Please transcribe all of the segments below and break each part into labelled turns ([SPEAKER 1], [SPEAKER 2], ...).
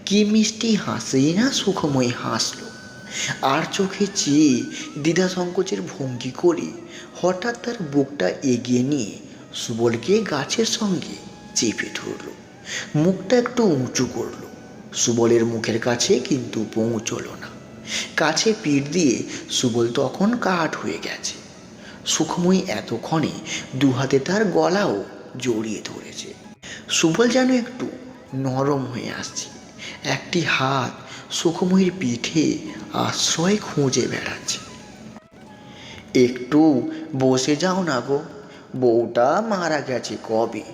[SPEAKER 1] কি মিষ্টি হাসেই না সুখময়ী হাসল, আর চোখে চেয়ে দ্বিধা সংকোচের ভঙ্গি করে হঠাৎ তার বুকটা এগিয়ে নিয়ে সুবলকে গাছের সঙ্গে চেপে ধরল। মুখটা একটু উঁচু করল। সুবলের মুখের কাছে কিন্তু পৌঁছল না। কাছে পিঠ দিয়ে সুবল তখন কাঠ হয়ে গেছে। সুখময়ী এতক্ষণে দুহাতে তার গলাও জড়িয়ে ধরেছে। সুবল যেন একটু নরম হয়ে আসছে। একটি হাত সুখময়ীর পিঠে আশ্রয় খুঁজে বেড়াচ্ছে। একটু বসে যাও না গো, বউটা মারা গেছে কবে,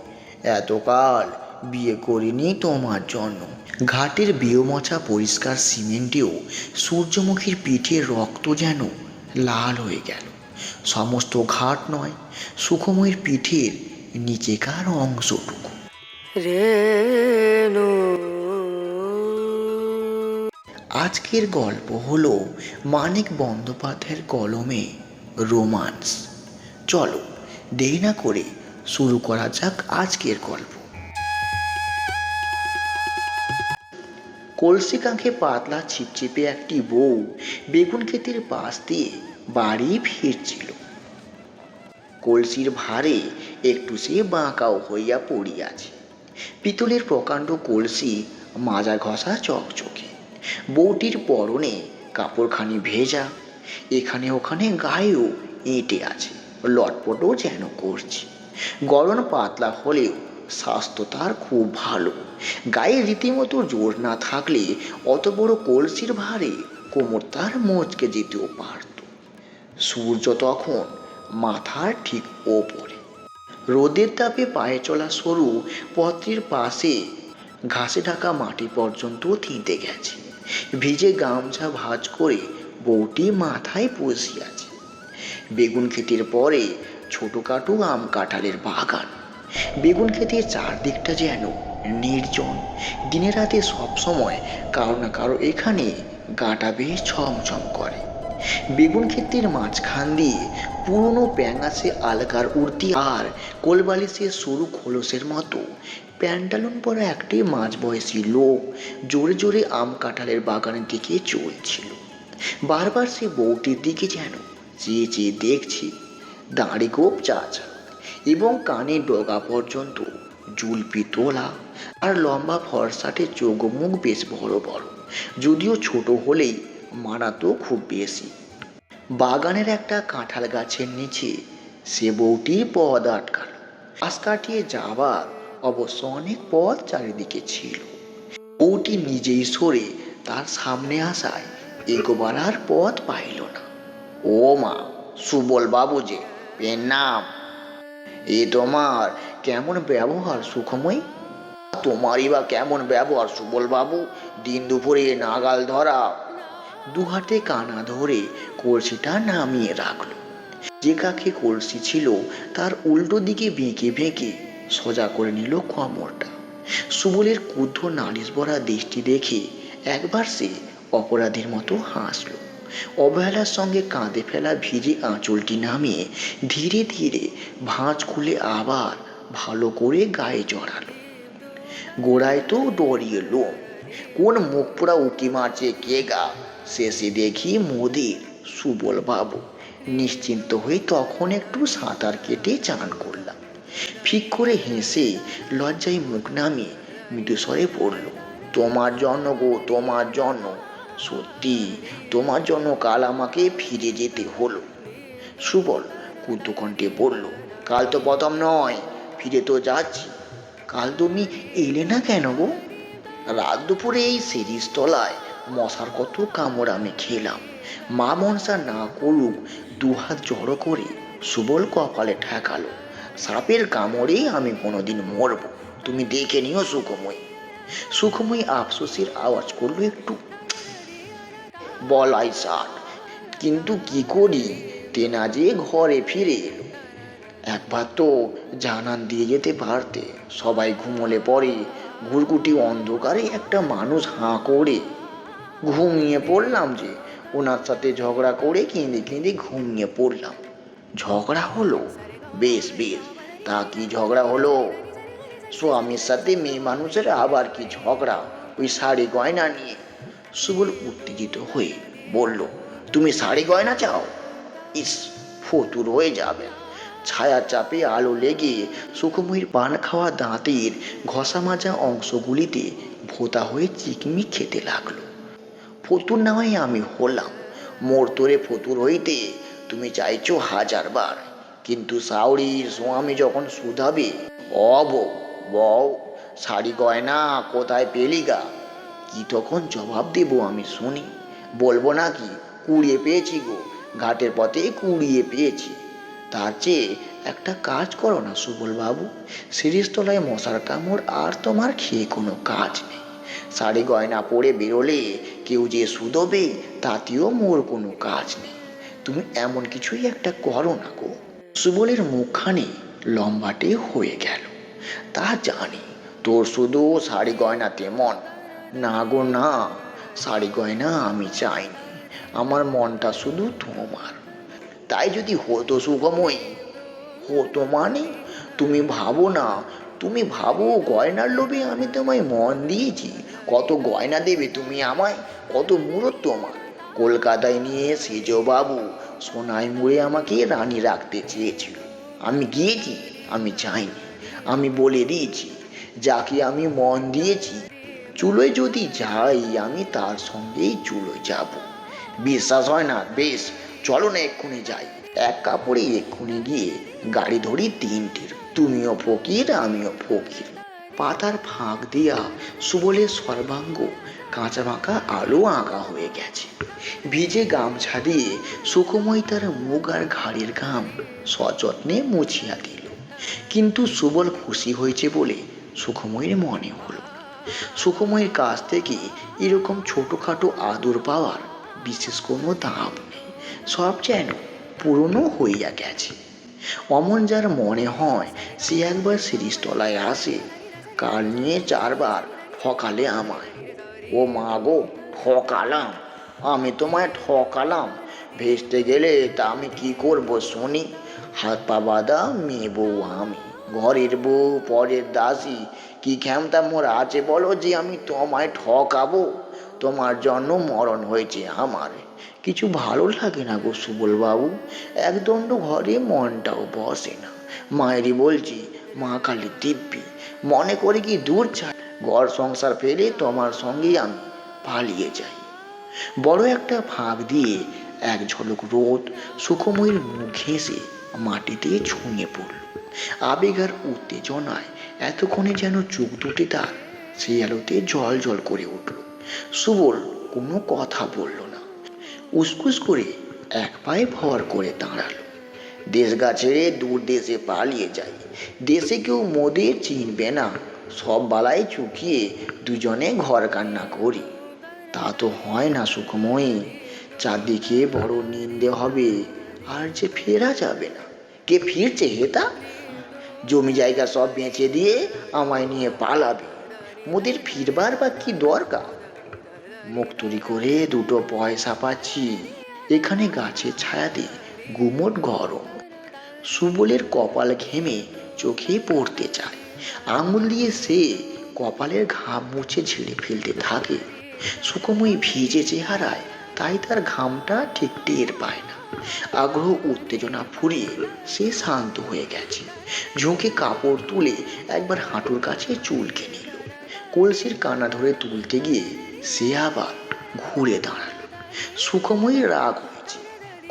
[SPEAKER 1] এতকাল বিয়ে করিনি তোমার জন্য। ঘাটের বেয়মছা পরিষ্কার সিমেন্টেও সূর্যমুখীর পিঠে রক্ত যেন লাল হয়ে গেল। সমস্ত ঘাট নয়, সুখময়ীর পিঠের নিচেকার অংশটুকু। আজকের গল্প হলো মানিক বন্দ্যোপাধ্যায়ের কলমে রোমান্স। চলো দেরি না করে শুরু করা যাক আজকের গল্প। কলসি কাঁখে পাতলা ছিপছিপে একটি বউ বেগুন ক্ষেতের পাশ দিয়ে বাড়ি ফিরছিল। কলসির ভারে একটু সে বাঁকাও হইয়া পড়িয়াছে। পিতলের প্রকাণ্ড কলসি মাজা ঘষা চকচকে। বউটির পরনে কাপড়খানি ভেজা, এখানে ওখানে গায়েও এঁটে আছে, লটপটও যেন করছে। গড়ন পাতলা হলেও স্বাস্থ্য তার খুব ভালো। গায়ে রীতিমতো জোর না থাকলে অত বড় কলসির ভারে কোমর তার মচকে যেতেও পারত। সূর্য তখন মাথার ঠিক ওপরে। রোদের তাপে পায়ে চলা সরু পথটির পাশে ঘাসে ঢাকা মাটি পর্যন্ত থিঁতে গেছে। ভিজে গামছা ভাঁজ করে বউটি মাথায় বসিয়াছে। বেগুন ক্ষেতের পরে ছোটোখাটো আম কাঁঠালের বাগান। বেগুন ক্ষেতের চারদিকটা যেন নির্জন। দিনে রাতে সবসময় কারো না কারো এখানে গাটা বেশ ছমছম করে। বেগুন ক্ষেতের মাঝখান দিয়ে পুরনো প্যাঙাশে আলকার উর্তি আর কোলবালিশের সরু খোলসের মতো প্যান্টালুন পরা একটি মাঝবয়সী লোক জোরে জোরে আম কাঁঠালের বাগানের দিকে চলছিল। বারবার সে বউটির দিকে যেন চেয়ে চেয়ে দেখছি। দাঁড়ি গোপ চাচা এবং কানে ডগা পর্যন্ত জুলপি তোলা, আর লম্বা ফরসাটে চোখ মুখ বেশ বড় বড়, যদিও ছোট হলেই মানাতো খুব বেশি। বাগানের একটা কাঁঠাল গাছের নিচে সে বউটির পদ আটকাল। পাশ কাটিয়ে যাবার অবশ্য অনেক পথ চারিদিকে ছিল। বউটি নিজেই সরে তার সামনে আসায় এগোবার আর পথ পাইল না। ও মা, সুবল বাবু যে, পেন নাম। এ তোমার কেমন ব্যবহার সুখময়ী? তোমারই বা কেমন ব্যবহার সুবল বাবু, দিন দুপুরে নাগাল ধরা। দুহাতে কানা ধরে কলসিটা নামিয়ে রাখলো। যে কাকে কলসি ছিল তার উল্টো দিকে বেঁকে বেঁকে সোজা করে নিল কোমরটা। সুবলের ক্রুদ্ধ নালিশ ভরা দৃষ্টি দেখে একবার সে অপরাধীর মতো হাসল। অবহেলার সঙ্গে কাঁধে ফেলা ভিজে আঁচলটি নামিয়ে ধীরে ধীরে ভাঁজ খুলে আবার ভালো করে গায়ে জড়ালো। গোড়ায় তো ডরিয়ে লোম, কোন মুখ পোড়া উকি মারছে কে গা। শেষে দেখি মোদির সুবল বাবু। নিশ্চিন্ত হয়ে তখন একটু সাঁতার কেটে চান করলাম। ফিক করে হেসে লজ্জায় মুখ নামিয়ে মৃদুস্বরে পড়ল, তোমার জন্য গো, তোমার জন্য। সত্যি তোমার জন্য কাল আমাকে ফিরে যেতে হলো। সুবল কুদ্ধ কণ্ঠে বলল, কাল তো প্রথম নয়, ফিরে তো যাচ্ছি। কাল তুমি এলে না কেন গো? রাত দুপুরে এই সিরিজ তলায় মশার কত কামড় আমি খেলাম। মা মনসা না করুক, দুহাত জড়ো করে সুবল কপালে ঠেকালো, সাপের কামড়েই আমি কোনোদিন মরবো, তুমি দেখে নিও সুখময়ী। সুখময়ী আফসোসের আওয়াজ করলো একটু। বলাই ষাট, কিন্তু কি করি, তেনা যে ঘরে ফিরে এলো। একবার তো জানান দিয়ে যেতে পারতে। সবাই ঘুমোলে পরে ঘুরকুটি অন্ধকারে একটা মানুষ হাঁ করে। ঘুমিয়ে পড়লাম যে, ওনার সাথে ঝগড়া করে কেঁদে কেঁদে ঘুমিয়ে পড়লাম। ঝগড়া হলো? বেশ বেশ, তা কি ঝগড়া হলো? স্বামীর সাথে মেয়ে মানুষের আবার কি ঝগড়া? ওই শাড়ি গয়না নিয়ে। সুবল উত্তেজিত হয়ে বলল, তুমি শাড়ি গয়না চাও? ইস, ফতুর হয়ে যাবে। ছায়ার চাপে আলো লেগে সুখময়ীর পান খাওয়া দাঁতের ঘষা মাজা অংশগুলিতে ভোঁতা হয়ে চিকমিক খেতে লাগলো। ফতুর না হয় আমি হলাম, মোর তোরে ফতুর হইতে তুমি চাইছো 1000 বার, কিন্তু সাউরির স্বামী যখন শুধাবে, অ বউ, বউ শাড়ি গয়না কোথায় পেলি গা, কি তখন জবাব দেব আমি শুনি? বলবো নাকি কুড়িয়ে পেয়েছি গো, ঘাটের পথে কুড়িয়ে পেয়েছি? তার চেয়ে একটা কাজ করো না সুবল বাবু, শিরীষতলায় মশার কামড় আর তোমার খেয়ে কোনো কাজ নেই। শাড়ি গয়না পরে বেরোলে কেউ যে শুধোবে তাতেও মোর কোনো কাজ নেই। তুমি এমন কিছুই একটা করো না গো। সুবলের মুখখানি লম্বাটে হয়ে গেল। তা জানি, তোর শুধু শাড়ি গয়নাতে মন। না গো না, শাড়ি গয়না আমি চাইনি, আমার মনটা শুধু তোমার। তাই যদি হতো সুখময়ী, হতো মানে? তুমি ভাবো না, তুমি ভাবো গয়নার লোভে আমি তোমায় মন দিয়েছি? কত গয়না দেবে তুমি আমায়, কত মুরত তোমার। কলকাতায় নিয়ে সেজবাবু সোনায় মুড়ে আমাকে রানী রাখতে চেয়েছিল, আমি গিয়েছি? আমি চাইনি। আমি বলে দিয়েছি, যাকে আমি মন দিয়েছি চুলোয় যদি যাই আমি তার সঙ্গেই চুলোয় যাব। বিশ্বাস হয় না? বেশ, চলো না এক্ষুনি যাই। এক কাপড়ে এক্ষুনি গিয়ে গাড়ি ধরি 3টের, তুমিও ফকির আমিও ফকির। পাতার ফাঁক দিয়া সুবলের সর্বাঙ্গ কাঁচা মাখা আলো আঁকা হয়ে গেছে। ভিজে গামছা দিয়ে সুখময়ী তার মুখ আর ঘাড়ের ঘাম সযত্নে মুছিয়া দিল। কিন্তু সুবল খুশি হয়েছে বলে সুখময়ীর মনে হলো না। সুখময়ীর কাছ থেকে এরকম ছোটোখাটো আদর পাওয়ার বিশেষ কোনো দাম নেই, সব যেন পুরনো হইয়া গেছে। অমন যার মনে হয় সে একবার শিরীষতলায় আসে, কাল নিয়ে 4 বার ঠকালে আমায়। ও মা গো, ঠকালাম, আমি তোমায় ঠকালাম। ভেস্তে গেলে তা আমি কি করবো শুনি? হাত পা বাঁধা মেয়ে বউ আমি, ঘরের বউ, পরের দাসী। কি ক্ষমতা মোর আছে বলো যে আমি তোমায় ঠকাবো? তোমার জন্য মরণ হয়েছে আমার। কিছু ভালো লাগে না গো সুবল বাবু, একদণ্ড ঘরে মনটাও বসে না। মায়েরই বলছি, মা কালী দিব্যি, মনে করে কি দূর চাই, ঘর সংসার ফেলে তোমার সঙ্গেই আমি পালিয়ে যাই। বড় একটা ফাঁক দিয়ে এক ঝলক রোদ সুখময়ীর মুখ ঘেঁষে মাটিতে ছুঁয়ে পড়ল। আবেগ আর উত্তেজনায় এতক্ষণে যেন চোখ দুটি তার সেই আলোতে জল জল করে উঠল। সুবল কোনো কথা বলল না, উসকুস করে এক পায়ে ভর করে দাঁড়ালো। দেশগা ছেড়ে দূর দেশে পালিয়ে যাই, দেশে কেউ মোদের চিনবে না, সব বালাই চুকিয়ে দুজনে ঘর কান্না করি। তা তো হয় না সুখময়ী, চারদিকে বড় নিন্দে হবে, আর যে ফেরা যাবে না। কে ফিরছে হেতা? জমি জায়গা সব বেচে দিয়ে আমায় নিয়ে পালাবে, মোদের ফিরবার বা কি দরকার? মুখ তৈরি করে 2টো পয়সা পাচ্ছি, এখানে গাছের ছায়াতে গুমোট গরম। সুবলের কপাল ঘেমে চোখে পড়তে চায়, আঙুল দিয়ে সে কপালের ঘাম মুছে ঝেড়ে ফেলতে থাকে। সুখময়ী ভিজে চেহারায়, তাই তার ঘামটা ঠিক টের পায় না। আগ্রহ উত্তেজনা ফুরিয়ে সে শান্ত হয়ে গেছে। ঝুঁকে কাপড় তুলে একবার হাঁটুর কাছে চুলকে নিল। কলসির কানা ধরে তুলতে গিয়ে সে আবার ঘুরে দাঁড়ালো। সুখময়ী রাগ হয়েছে।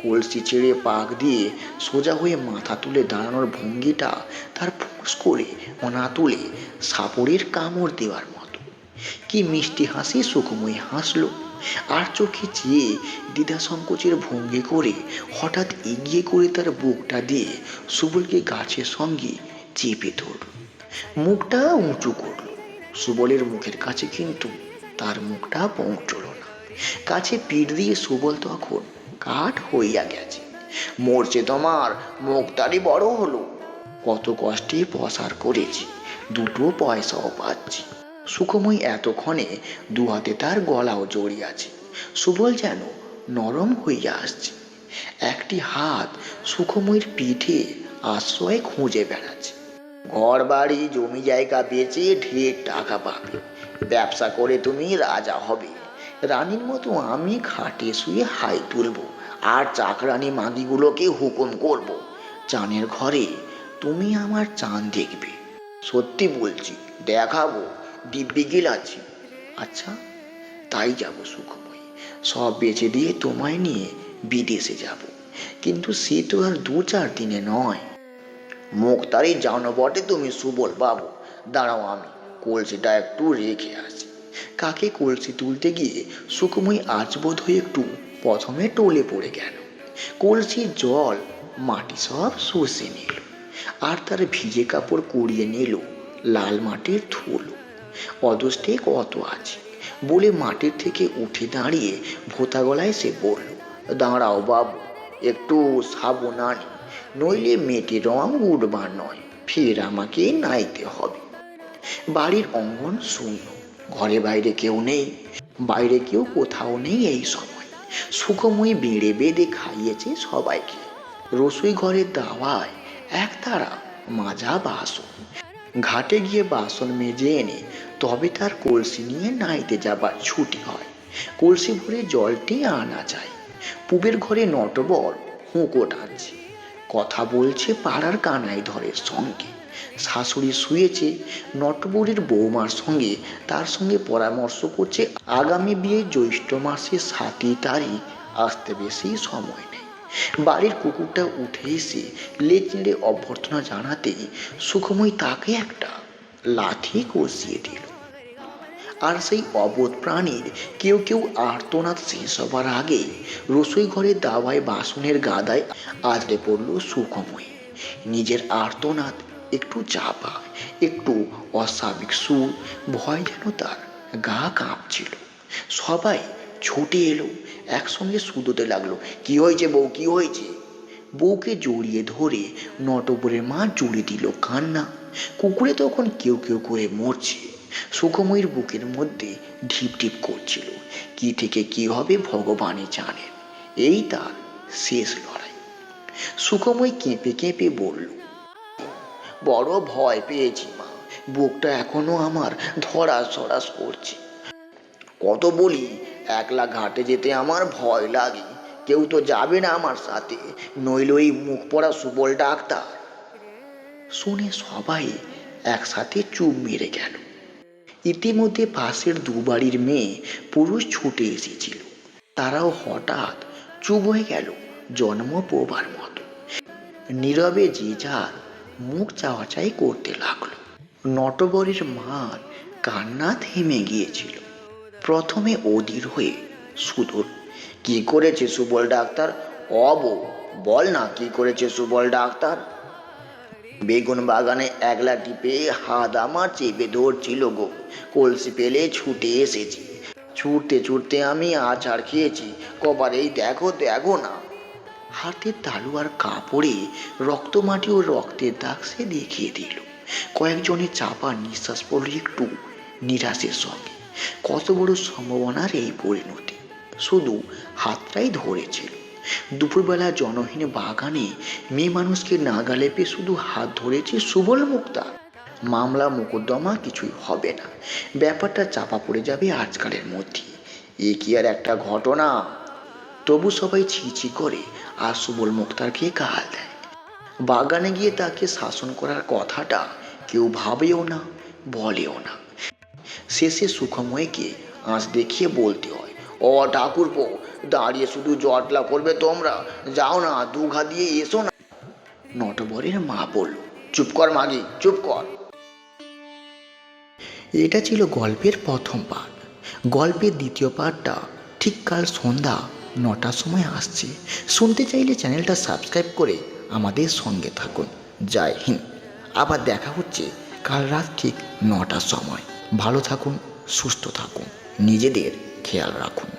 [SPEAKER 1] কলসি ছেড়ে পাক দিয়ে সোজা হয়ে মাথা তুলে দাঁড়ানোর ভঙ্গিটা তার ফুঁস করে অনা তুলে সাপড়ের কামড় দেওয়ার মতো। কি মিষ্টি হাসি সুখময়ী হাসলো, আর চোখে চেয়ে দ্বিধা সংকোচের ভঙ্গি করে হঠাৎ এগিয়ে করে তার বুকটা দিয়ে সুবলকে গাছের সঙ্গে চেপে ধরল, মুখটা উঁচু করল। সুবলের মুখের কাছে কিন্তু তার মুখটা পৌঁছল না। কাছে পিঠ দিয়ে সুবল তখন কাঠ হইয়া গেছে। মরছে তোমার মুখটারই বড় হলো, কত কষ্টে পসার করেছি, 2টো পয়সাও পাচ্ছি। সুখময়ী এতক্ষণে 2 হাতে তার গলাও জড়িয়াছে। সুবল যেন নরম হইয়া আসছে। একটি হাত সুখময়ীর পিঠে আশ্রয় খুঁজে বেড়াচ্ছে। ঘর বাড়ি জমি জায়গা বেচে ঢের টাকা পাবে, ব্যবসা করে তুমি রাজা হবে, রানীর মতো আমি খাটে শুয়ে হাই তুলব, আর চাকরানি মাগিগুলোকে হুকুম করব, চানের ঘরে তুমি আমার চাঁদ দেখবে। সত্যি বলছি, দেখাবো দিব্যি গিলাচ্ছি। আচ্ছা, তাই যাব সুখময়ী, সব বেচে দিয়ে তোমায় নিয়ে বিদেশে যাব, কিন্তু সে তো আর 2-4 দিনে নয়। মুখতারই জানো বটে তুমি সুবল বাবু, দাঁড়াও আমি কলসিটা একটু রেখে আসি। কাকে কলসি তুলতে গিয়ে সুখময়ী আজবোধ হয়ে একটু প্রথমে টলে পড়ে গেল। কলসির জল মাটি সব শুষে নিল, আর তার ভিজে কাপড় কুড়িয়ে নিল লাল মাটির ধুলো। অদৃষ্টে কত আছে বলে মাটির থেকে উঠে দাঁড়িয়ে ভোঁতা গলায় সে বলল, দাঁড়াও বাবু, একটু সাবুন আনি, নইলে মেয়েটির রং উঠবার নয়, ফের আমাকে নাইতে হবে। বাড়ির অঙ্গন শূন্য, ঘরে বাইরে কেউ নেই, বাইরে কেউ কোথাও নেই। এই সময় সুখময়ী বেড়ে বেঁধে খাইয়েছে সবাইকে। রসুই ঘরের দাওয়ায় একতারা মাজা বাসন, ঘাটে গিয়ে বাসন মেজে এনে তবে তার কলসি নিয়ে নাইতে যাবার ছুটি হয়। কলসি ভরে জলটি আনা যায়। পুবের ঘরে নটবর হুঁকো টানছে, কথা বলছে পাড়ার কানাই ধরের সঙ্গে। শাশুড়ি শুয়েছে নটবরের বৌমার সঙ্গে, তার সঙ্গে পরামর্শ করছে আগামী বিয়ে জ্যৈষ্ঠ মাসের 7 তারিখ, আসতে বেশি সময় নেই। বাড়ির কুকুরটা উঠে এসে লেজ নেড়ে অভ্যর্থনা জানাতেই সুখময়ী তাকে একটা লাথি কষিয়ে দিল। আর সেই অবোধ প্রাণীর কেউ কেউ আর্তনাদ শেষ হবার আগেই রসোই ঘরের দাওয়ায় বাসনের গাদায় আছড়ে পড়ল সুখময়ী। নিজের আর্তনাদ একটু চাপা, একটু অস্বাভাবিক সুর, ভয় যেন তার গা কাঁপছিল। সবাই ছুটে এলো, একসঙ্গে শুধোতে লাগলো, কি হয়েছে বউ, কি হয়েছে? বউকে জড়িয়ে ধরে নটবরের মা জুড়ে দিল কান্না। কুকুরে তখন কেউ কেউ করে মরছে। সুখময়ীর বুকের মধ্যে ঢিপ ঢিপ করছিল। কি থেকে কি হবে ভগবানই জানেন। এই তার শেষ লড়াই। সুখময়ী কেঁপে কেঁপে বলল, বড় ভয় পেয়েছি মা, বুকটা এখনো আমার ধড়াস ধড়াস করছে। কত বলি, একলা ঘাটে যেতে আমার ভয় লাগে, কেউ তো যাবে না আমার সাথে, নইল এই মুখ পড়া সুবল ডাক্তার। শুনে সবাই একসাথে চুপ মেরে গেল। ইতিমধ্যে পাশের 2 বাড়ির মেয়ে পুরুষ ছুটে এসেছিল। তারাও হঠাৎ চুপ হয়ে গেল জন্ম পোবার মতো। নীরবে যে যার মুখ চাওয়াচাই করতে লাগলো। নটবরের মার কান্না থেমে গিয়েছিল। প্রথমে অধীর হয়ে সুদূর, কি করেছে সুবল ডাক্তার? বউ, বল না কি করেছে সুবল ডাক্তার? বেগুন বাগানে একলা টিপে হাত আমার চেপে ধরছিল গো, কলসি পেলে ছুটে এসেছি, ছুটতে ছুটতে আমি আছাড় খেয়েছি, কপারেই দেখো দেখো না। হাতের তালু আর কাপড়ে রক্তমাটি ও রক্তের দাগ সে দেখিয়ে দিল। কয়েকজনের চাপা নিঃশ্বাস পড়ল একটু নিরাশের সঙ্গে। কত বড় সম্ভাবনার এই পরিণতি, শুধু হাতটাই ধরেছিল। দুপুরবেলা জনহীন বাগানে মেয়ে মানুষকে নাগালে পেয়ে শুধু হাত ধরেছে সুবল মুক্তার। মামলা মোকদ্দমা কিছুই হবে না, ব্যাপারটা চাপা পড়ে যাবে আজকালের মধ্যে। এ কি আর একটা ঘটনা? তবু সবাই ছি করে আর সুবল মুক্তারকে গাল দেয়। বাগানে গিয়ে তাকে শাসন করার কথাটা কেউ ভাবেও না, বলেও না। শেষে সুখময়ীকে আঁচ দেখিয়ে বলতে হয়, ও ঠাকুরপো, দাঁড়িয়ে শুধু জটলা করবে তোমরা, যাও না 2 ঘা দিয়ে এসো না। নটবরের মা বলল, চুপ কর মাগি, চুপ কর। এটা ছিল গল্পের প্রথম পার্ট। গল্পের দ্বিতীয় পার্টটা ঠিক কাল সন্ধ্যা 9টার সময় আসছে। শুনতে চাইলে চ্যানেলটা সাবস্ক্রাইব করে আমাদের সঙ্গে থাকুন। জয় হিন্দ। আবার দেখা হচ্ছে কাল রাত ঠিক 9টার সময়। ভালো থাকুন, সুস্থ থাকুন, নিজেদের খেয়াল রাখুন।